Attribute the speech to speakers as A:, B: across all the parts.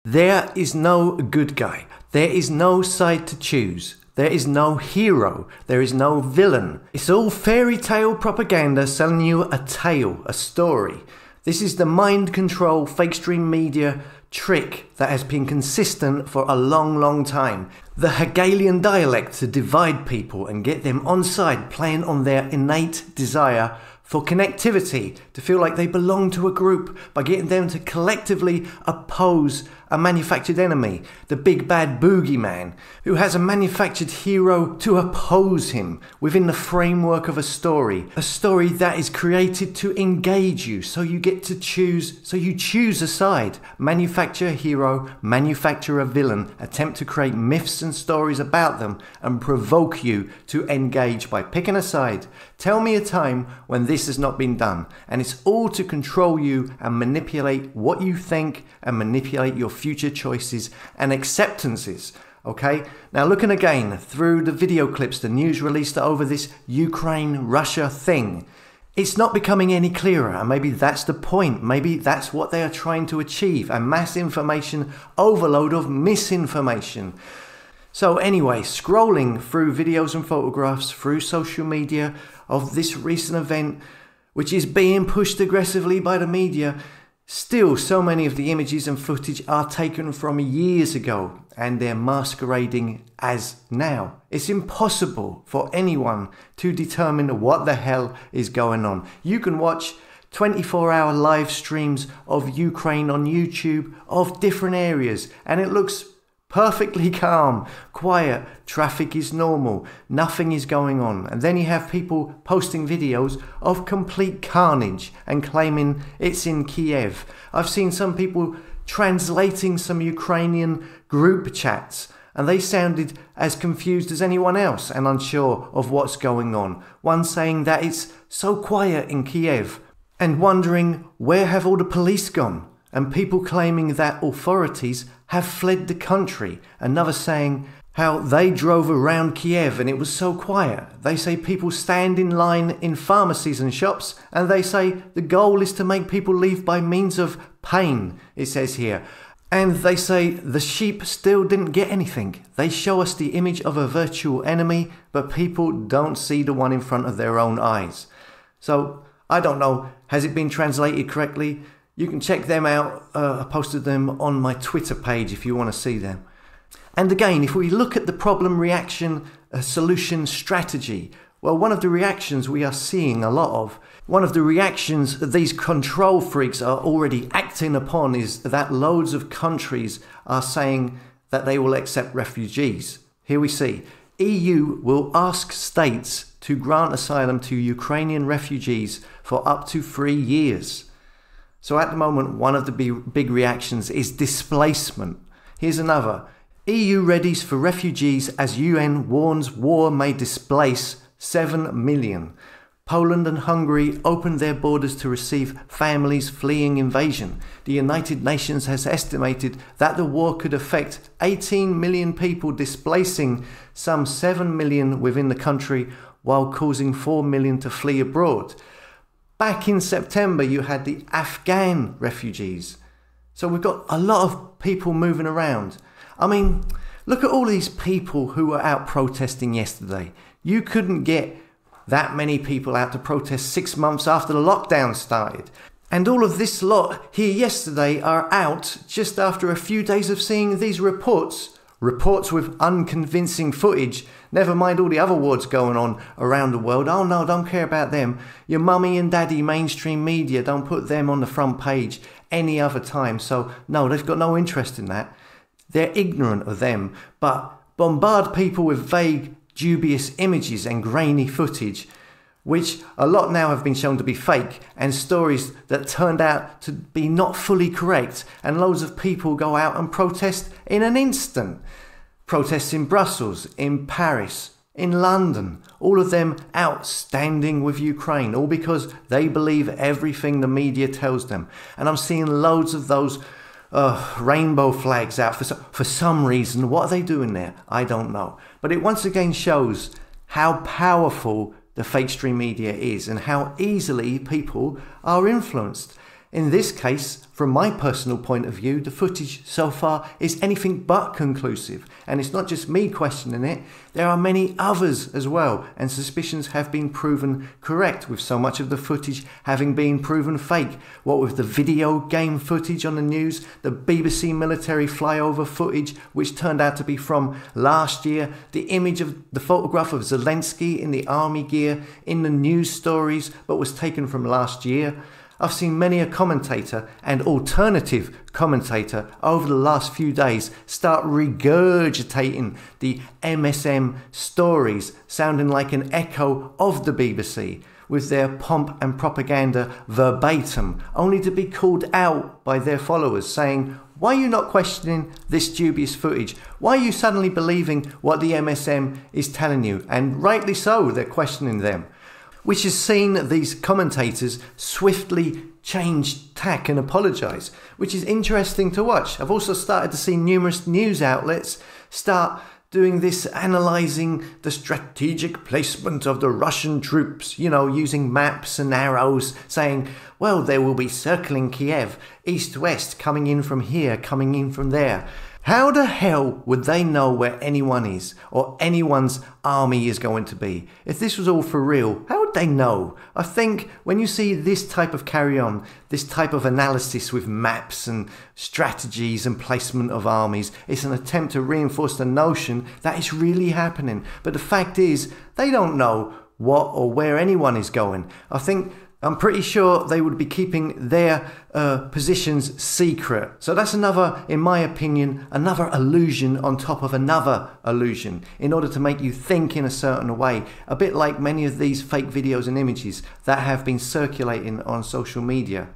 A: There is no good guy. There is no side to choose. There is no hero. There is no villain. It's all fairy tale propaganda selling you a tale, a story. This is the mind control fake stream media trick that has been consistent for a long time. The Hegelian dialect to divide people and get them on side, playing on their innate desire for connectivity, to feel like they belong to a group by getting them to collectively oppose a manufactured enemy, the big bad boogeyman, who has a manufactured hero to oppose him within the framework of a story that is created to engage you, so you get to choose, so you choose a side, manufacture a hero, manufacture a villain, attempt to create myths and stories about them and provoke you to engage by picking a side. Tell me a time when this has not been done, and it's all to control you and manipulate what you think and manipulate your future choices and acceptances. Okay, now looking again through the video clips, the news released over this Ukraine-Russia thing, it's not becoming any clearer, and maybe that's the point. Maybe that's what they are trying to achieve, a mass information overload of misinformation. So anyway, scrolling through videos and photographs through social media of this recent event, which is being pushed aggressively by the media, still so many of the images and footage are taken from years ago and they're masquerading as now. It's impossible for anyone to determine what the hell is going on. You can watch 24-hour live streams of Ukraine on YouTube of different areas and it looks perfectly calm, quiet, traffic is normal, nothing is going on. And then you have people posting videos of complete carnage and claiming it's in Kiev. I've seen some people translating some Ukrainian group chats and they sounded as confused as anyone else and unsure of what's going on. One saying that it's so quiet in Kiev and wondering where have all the police gone? And people claiming that authorities have fled the country. Another saying how they drove around Kiev and it was so quiet. They say people stand in line in pharmacies and shops and they say the goal is to make people leave by means of pain, it says here. And they say the sheep still didn't get anything. They show us the image of a virtual enemy, but people don't see the one in front of their own eyes. So I don't know, has it been translated correctly? You can check them out. I posted them on my Twitter page if you want to see them. And again, if we look at the problem, reaction, solution, strategy, well, one of the reactions we are seeing a lot of, one of the reactions that these control freaks are already acting upon is that loads of countries are saying that they will accept refugees. Here we see, EU will ask states to grant asylum to Ukrainian refugees for up to 3 years. So at the moment, one of the big reactions is displacement. Here's another. EU readies for refugees as UN warns war may displace 7 million. Poland and Hungary opened their borders to receive families fleeing invasion. The United Nations has estimated that the war could affect 18 million people, displacing some 7 million within the country while causing 4 million to flee abroad. Back in September, you had the Afghan refugees. So we've got a lot of people moving around. I mean, look at all these people who were out protesting yesterday. You couldn't get that many people out to protest 6 months after the lockdown started. And all of this lot here yesterday are out just after a few days of seeing these reports with unconvincing footage. Never mind all the other wars going on around the world. Oh no, don't care about them. Your mummy and daddy mainstream media, don't put them on the front page any other time. So no, they've got no interest in that. They're ignorant of them, but bombard people with vague, dubious images and grainy footage, which a lot now have been shown to be fake, and stories that turned out to be not fully correct, and loads of people go out and protest in an instant. Protests in Brussels, in Paris, in London, all of them out standing with Ukraine, all because they believe everything the media tells them. And I'm seeing loads of those rainbow flags out for some reason. What are they doing there? I don't know. But it once again shows how powerful the fake stream media is and how easily people are influenced. In this case, from my personal point of view, the footage so far is anything but conclusive. And it's not just me questioning it, there are many others as well, and suspicions have been proven correct, with so much of the footage having been proven fake. What with the video game footage on the news, the BBC military flyover footage, which turned out to be from last year, the image of the photograph of Zelensky in the army gear in the news stories, but was taken from last year. I've seen many a commentator and alternative commentator over the last few days start regurgitating the MSM stories, sounding like an echo of the BBC, with their pomp and propaganda verbatim, only to be called out by their followers saying, "Why are you not questioning this dubious footage? Why are you suddenly believing what the MSM is telling you?" And rightly so, they're questioning them. Which has seen these commentators swiftly change tack and apologise, which is interesting to watch. I've also started to see numerous news outlets start doing this, analysing the strategic placement of the Russian troops, using maps and arrows, saying, well, they will be circling Kiev, east-west, coming in from here, coming in from there. How the hell would they know where anyone is, or anyone's army is going to be? If this was all for real, how would they know? I think when you see this type of carry-on, this type of analysis with maps and strategies and placement of armies, it's an attempt to reinforce the notion that it's really happening. But the fact is, they don't know what or where anyone is going. I'm pretty sure they would be keeping their positions secret. So that's another, in my opinion, another illusion on top of another illusion in order to make you think in a certain way. A bit like many of these fake videos and images that have been circulating on social media.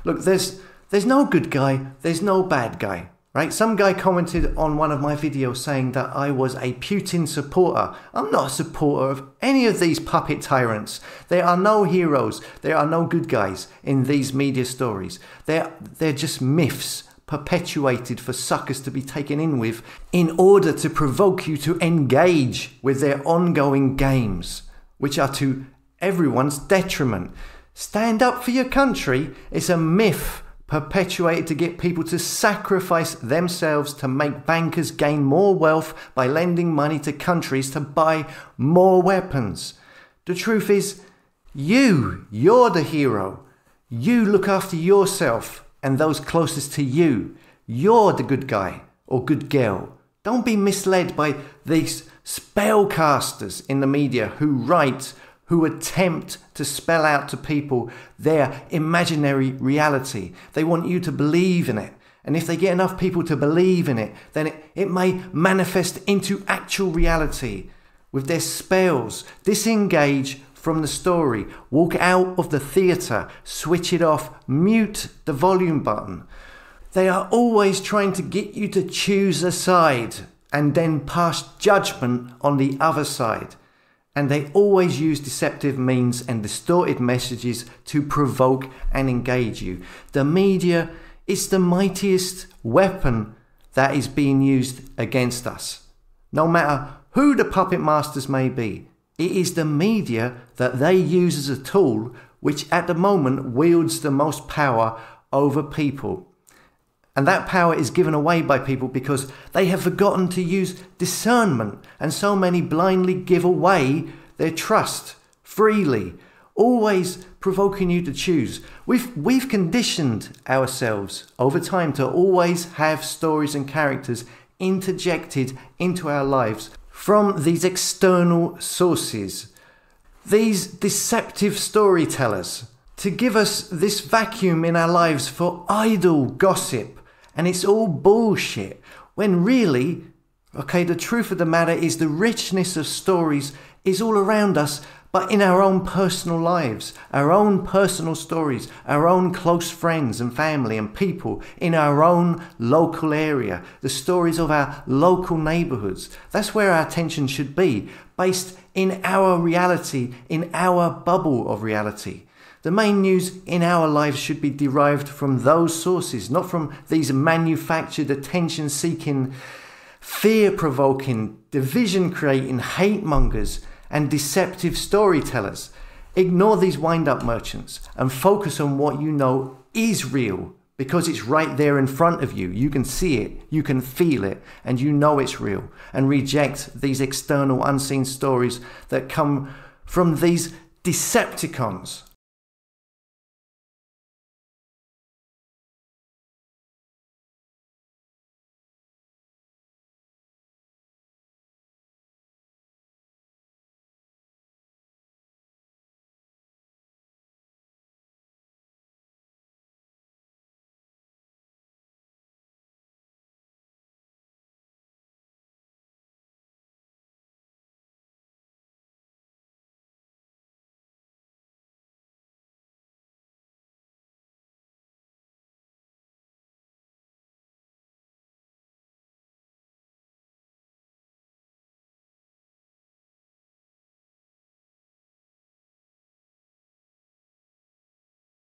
A: Look, there's no good guy, there's no bad guy. Right? Some guy commented on one of my videos saying that I was a Putin supporter. I'm not a supporter of any of these puppet tyrants. There are no heroes. There are no good guys in these media stories. They're just myths perpetuated for suckers to be taken in with in order to provoke you to engage with their ongoing games, which are to everyone's detriment. Stand up for your country. It's a myth perpetuated to get people to sacrifice themselves to make bankers gain more wealth by lending money to countries to buy more weapons. The truth is, you're the hero. You look after yourself and those closest to you. You're the good guy or good girl. Don't be misled by these spellcasters in the media who attempt to spell out to people their imaginary reality. They want you to believe in it. And if they get enough people to believe in it, then it may manifest into actual reality. With their spells, disengage from the story, walk out of the theatre, switch it off, mute the volume button. They are always trying to get you to choose a side and then pass judgment on the other side. And they always use deceptive means and distorted messages to provoke and engage you. The media is the mightiest weapon that is being used against us. No matter who the puppet masters may be, it is the media that they use as a tool which at the moment wields the most power over people. And that power is given away by people because they have forgotten to use discernment, and so many blindly give away their trust freely, always provoking you to choose. We've conditioned ourselves over time to always have stories and characters interjected into our lives from these external sources, these deceptive storytellers, to give us this vacuum in our lives for idle gossip. And it's all bullshit, when really, the truth of the matter is the richness of stories is all around us, but in our own personal lives, our own personal stories, our own close friends and family and people in our own local area, the stories of our local neighbourhoods. That's where our attention should be, based in our reality, in our bubble of reality. The main news in our lives should be derived from those sources, not from these manufactured, attention-seeking, fear-provoking, division-creating hate mongers and deceptive storytellers. Ignore these wind-up merchants and focus on what you know is real, because it's right there in front of you. You can see it, you can feel it, and you know it's real. And reject these external, unseen stories that come from these Decepticons